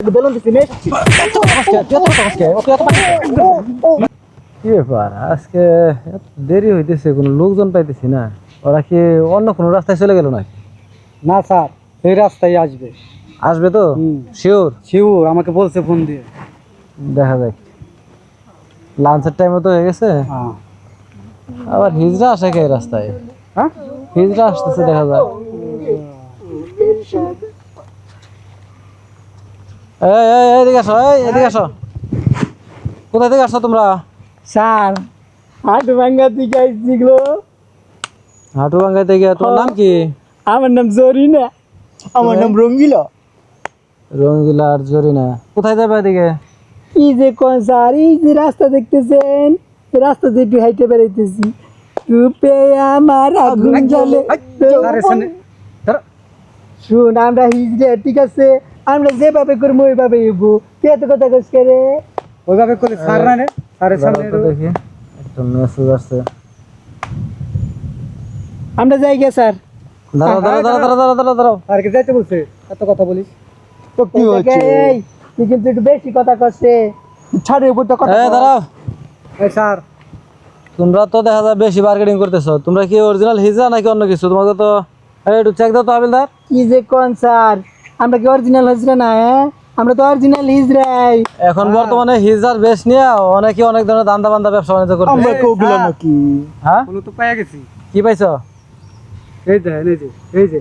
কি ব্যাপার আজকে দেরি হইতেছে, কোনো লোকজন পাইতেছি না। ওরা কি অন্য কোনো রাস্তায় চলে গেল নাকি? না স্যার, এই রাস্তায় আসবে। আসবে তো শিওর? শিওর, আমাকে বলছে ফোন দিয়ে। দেখা যাক, লাঞ্চের টাইমও তো হয়ে গেছে। আবার হিজড়া আসে কে রাস্তায়? হ্যাঁ, হিজড়া আসতেছে, দেখা যাক। এদিকে আসো, এদিকে আসো। কোথায় থেকে আসছো তোমরা? স্যার হাটু ভাঙ্গা থেকে আসছিলো। হাটু ভাঙ্গা থেকে। তোমার নাম কি? আমার নাম জরিনা। আমার নাম রঙ্গিলা। রঙ্গিলা আর জরিনা। কোথায় যাবে এদিকে? কি যে কোন স্যার, এই যে রাস্তা দেখতেছেন, এই রাস্তা দিয়ে একটু হাইটে বেড়াইতেছি। রূপে আমার আগুন জ্বলে। শুন, আমরা হিজড়ে, ঠিক আছে? আমরা যেভাবে করবো ওইভাবে এবো। কে তো কথা কস করে ওইভাবে করে স্যার না রে, স্যারের সামনে দেখি একটা মেসেজ আসছে। আমরা যাই গে স্যার। দাঁড়াও দাঁড়াও দাঁড়াও দাঁড়াও দাঁড়াও দাঁড়াও দাঁড়াও। আর কি যাইতে বলছে? এত কথা বলিস তো কি হচ্ছে? এই তুই কিন্তু একটু বেশি কথা কচ্ছে। ছাড়ে উপর তো কথা। দাঁড়াও। এই স্যার, তোমরা তো দেখা যায় বেশি মার্কেটিং করতেছো। তোমরা কি অরিজিনাল হিজড়া নাকি অন্য কিছু? তোমাকে তো একটু চেক দাও তো হাবিলদার। কি যে কোন স্যার, আমরা কি অরিজিনাল হিজড়া না? আমরা তো অরিজিনাল হিজড়াই। এখন বর্তমানে হিজড়ার বেশ নিয়ে অনেকে অনেক ধরনের দান্দা বান্দা ব্যবসা বাণিজ্য করতে। আমরা কোগুলা নাকি? হ্যাঁ, বলো তো পাইয়া গেছি। কি পাইছো? এই যে এই যে এই যে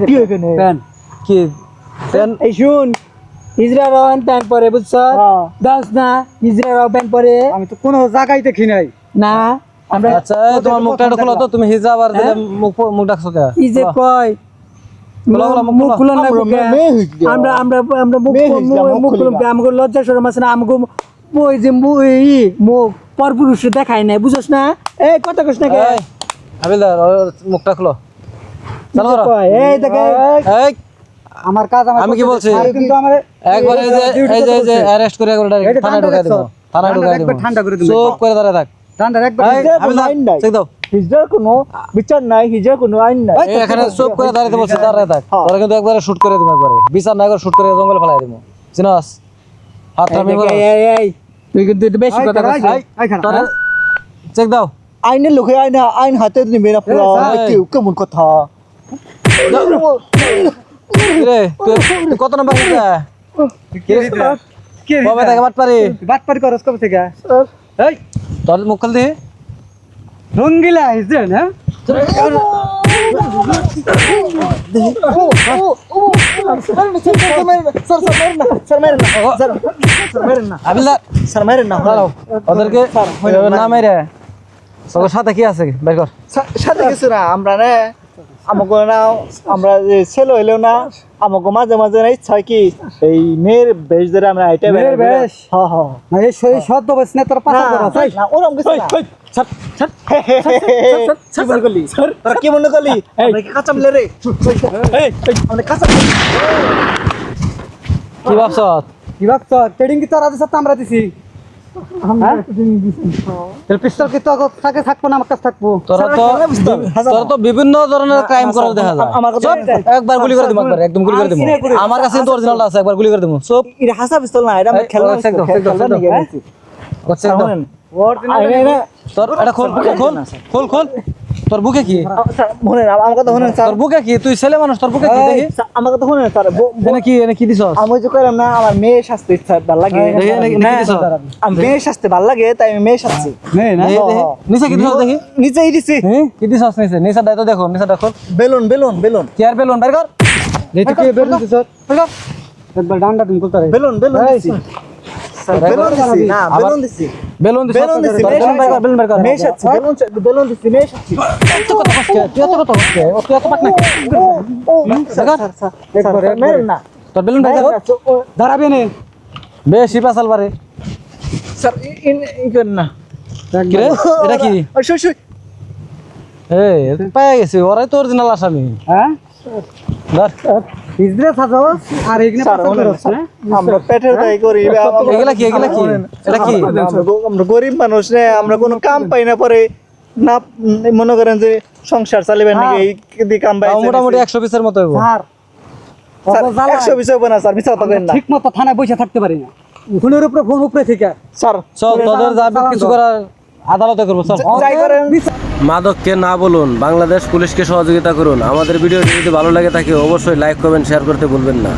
কি এখানে? প্যান। কি পেন? এই শুন, হিজড়ারাও প্যান্ট পরে, বুঝছ? দাস না, হিজড়ারাও প্যান্ট পরে। আমি তো কোনো জায়গায় দেখি নাই। না, আমরা আচ্ছা, তোমার মুখটা একটু খোলো তো। তুমি হিজড়া আবার দিলে মুখ ডাকছো কে? কি যে কয়, খোলো, খোলো, মুখ মুখ খোলো। খুলন না। আমরা আমরা আমরা মুখ মুখ খুলন, আমাকে লজ্জা শরম আছে না? আমাকে ওই যে মুখ পরপুরুষ দেখায় নাই, বুঝছ না? এই কথা কস না কে? এই, হাবিলদার ওর মুখটা খোলো। চালু করো। এই দেখে, এই, আমার কাজ আমি কি বলছি? কিন্তু আমার একবার এই যে অ্যারেস্ট করে একবার ডাইরেক্ট থানায় ঢুকাই দেব। থানায় ঢুকাই দেব। ঠান্ডা করে দিবি। চুপ করে দাঁড়ায় থাক। ঠান্ডা একবার এই, হাবিলদার, চেক দাও। হিজড়ার কোনো বিচার নাই, হিজড়ার কোনো আইন নাই। এই, এখানে চুপ করে দাঁড়াইতে বলছি, দাঁড়ায় থাক। তোরা কিন্তু একবারে শুট করে দিবো, একবারে বিচার না করে শুট করে জঙ্গলে ফেলাই দিবো। চিনাস? হাত থামি বলো। এই তুই কিন্তু একটু বেশি কথা কস। তোরা চেক দাও। আইনের লোকে আইন হাতে নিবে না পুরো। কেউ কেমন কথা? রে তুই কত নাম্বার হইছে? কবে থেকে বাট পারি? বাটপারি করস কবে থেকে? এই তোর মুখ খুল দি। রঙ্গিলা হিজড়া না? হাবিলদার, ওদেরকে না মেরে তোর সাথে কি আছে বের কর। সাথে কিছু না, আমরা না আমাকে না, আমরা যে ছেলে হইলেও না, আমাকে মাঝে মাঝে না ইচ্ছা হয় কি এই মেয়ের বেশ ধরে আমরা আইটা মেয়ের বেশ? হ্যাঁ হ্যাঁ। এই সেই সদ্য বয়স না, তোর পাতা করস। না ওরকম কিছু না। কি মনে করলি? তোরা কি মনে করলি? আমরা কি কাঁচা মিলে রে? আমরা কাঁচা মিলে। কি ভাবছ? কি ভাবছ? ট্রেডিং কি তোরা দিছ, আমরা দিছি? পিস্তল কি তো থাকে থাকবো না, আমার কাছে থাকবো? তোরা তো বিভিন্ন ধরনের ক্রাইম করার দেখা যায়। আমার কথা একবার গুলি করে দিবো, একবার একদম গুলি করে দিবো। আমার কাছে কিন্তু অরিজিনালটা আছে, একবার গুলি করে দিবো। চুপ। এটা হাসা পিস্তল না, এটা আমরা খেলনা চেক দাও, চেক দাও, চেক দাও। চেক দাও। তোর এটা খোল খোল খোল খোল। তোর বুকে কি? মনে আমার কথা শুনেন স্যার। তোর বুকে কি? তুই ছেলে মানুষ, তোর বুকে কি দেখি? আমার কথা শুনেন স্যার। এনে কি দিছস? আমি যে কইলাম না, আমার মেয়ে শাস্তি ইচ্ছা ভালো লাগে। দেখি এনে কি দিছস? আমি মেয়ে শাস্তি ভালো লাগে, তাই আমি মেয়ে শাস্তি। নিচে কি দিছস দেখি? নিচেই দিছি। কি দিছস নিচে? নিচে দাই তো দেখো, নিচে দেখো। বেলুন বেলুন বেলুন কি আর বেলুন বের কর। যেটা কি বের দিছ? বের কর। একবার ডান্ডা দিন করতে রে। বেলুন বেলুন দিছি। বেলুন দিছি না, বেলুন দিছি। বেলুন দিছস। বেলুন দিছি। বেলুন বের কর, বেলুন বের কর। মেয়ে শাস্তি বেলুন বেলুন দিছি, মেয়ে শাস্তি। তুই কত কষ্ট, তুই এত কত কষ্ট, ও তুই এত পাক না। একবার মেরুন না তোর বেলুন বের কর। দাঁড়াবে না। বেশি পাছাল পারে। স্যার। ই করেন না। কি রে? এটা কি? ওই শুই শুই। এই পায় গেছে, ওরাই তো অরিজিনাল আসামি। হ্যাঁ, ধর। হিজড়া থাকো আর এখানে স্যার, পাতা করছ না? আমরা পেটের দায় করি। এগুলা কি? এগুলা কি? এটা কি? আমরা গরিব মানুষ রে, আমরা কোনো কাম পাই না, পরে না মনে করেন যে সংসার চালাবেন নাকি এই দি কাম পাই। মোটামুটি 100 পিসের মতো হইব। স্যার স্যার 120 হবে না স্যার, মিছা কথা কইেন না ঠিক মতো থানায় বসে থাকতে পারি না ফোনের উপরে ফোন উপরে থেকে স্যার। চল তোদের যাবে কিছু করার আদালতে করবো চল। যাই করেন। মাদককে না বলুন, বাংলাদেশ পুলিশকে সহযোগিতা করুন। আমাদের ভিডিও যদি ভালো লাগে থাকে অবশ্যই লাইক কমেন্ট শেয়ার করতে ভুলবেন না।